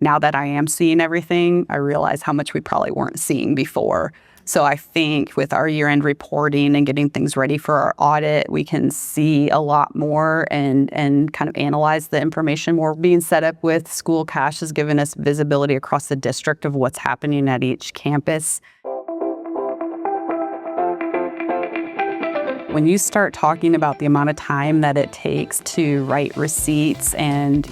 Now that I am seeing everything, I realize how much we probably weren't seeing before. So I think with our year-end reporting and getting things ready for our audit, we can see a lot more and kind of analyze the information more. Being set up with SchoolCash has given us visibility across the district of what's happening at each campus. When you start talking about the amount of time that it takes to write receipts and,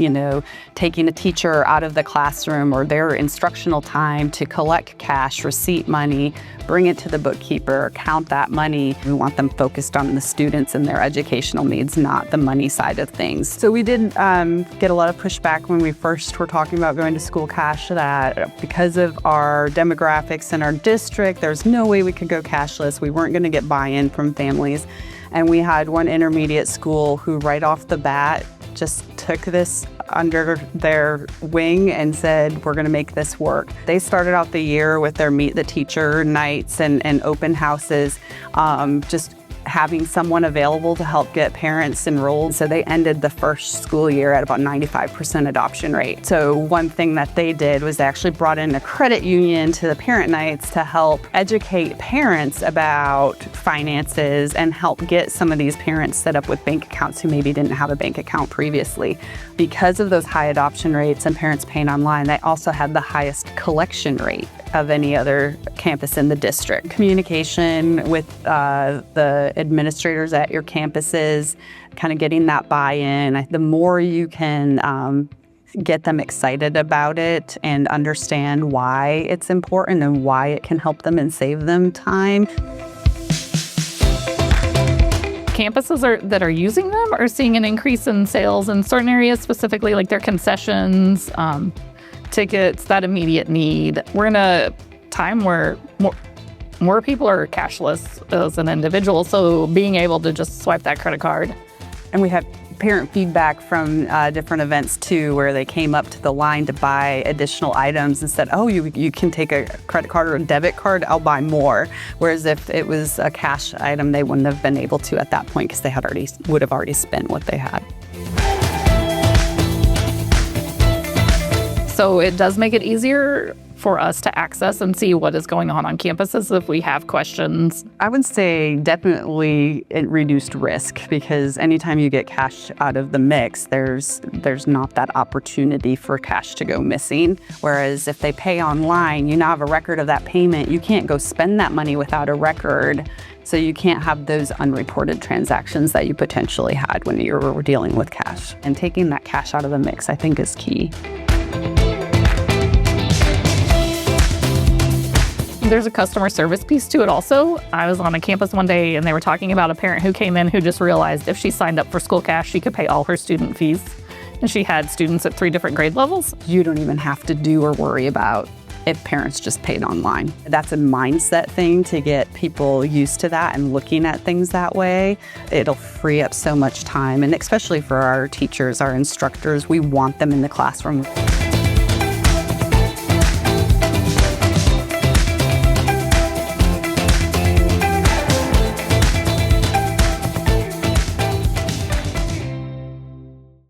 taking a teacher out of the classroom or their instructional time to collect cash, receipt money, bring it to the bookkeeper, count that money. We want them focused on the students and their educational needs, not the money side of things. So we did get a lot of pushback when we first were talking about going to SchoolCash that because of our demographics in our district, there's no way we could go cashless. We weren't going to get buy-in from families. And we had one intermediate school who right off the bat just took this under their wing and said, we're going to make this work. They started out the year with their Meet the Teacher nights and open houses, just having someone available to help get parents enrolled. So they ended the first school year at about 95% adoption rate. So one thing that they did was they actually brought in a credit union to the parent nights to help educate parents about finances and help get some of these parents set up with bank accounts who maybe didn't have a bank account previously. Because of those high adoption rates and parents paying online, they also had the highest collection rate of any other campus in the district. Communication with the administrators at your campuses, kind of getting that buy-in. The more you can get them excited about it and understand why it's important and why it can help them and save them time. Campuses that are using them are seeing an increase in sales in certain areas, specifically like their concessions, tickets, that immediate need. We're in a time where more people are cashless as an individual, so being able to just swipe that credit card. And we have parent feedback from different events too, where they came up to the line to buy additional items and said, oh, you can take a credit card or a debit card, I'll buy more. Whereas if it was a cash item, they wouldn't have been able to at that point because they would have already spent what they had. So it does make it easier for us to access and see what is going on campuses if we have questions. I would say definitely it reduced risk because anytime you get cash out of the mix, there's not that opportunity for cash to go missing. Whereas if they pay online, you now have a record of that payment. You can't go spend that money without a record. So you can't have those unreported transactions that you potentially had when you were dealing with cash. And taking that cash out of the mix, I think, is key. There's a customer service piece to it also. I was on a campus one day and they were talking about a parent who came in who just realized if she signed up for SchoolCash, she could pay all her student fees. And she had students at 3 different grade levels. You don't even have to do or worry about if parents just paid online. That's a mindset thing to get people used to that and looking at things that way. It'll free up so much time, and especially for our teachers, our instructors, we want them in the classroom.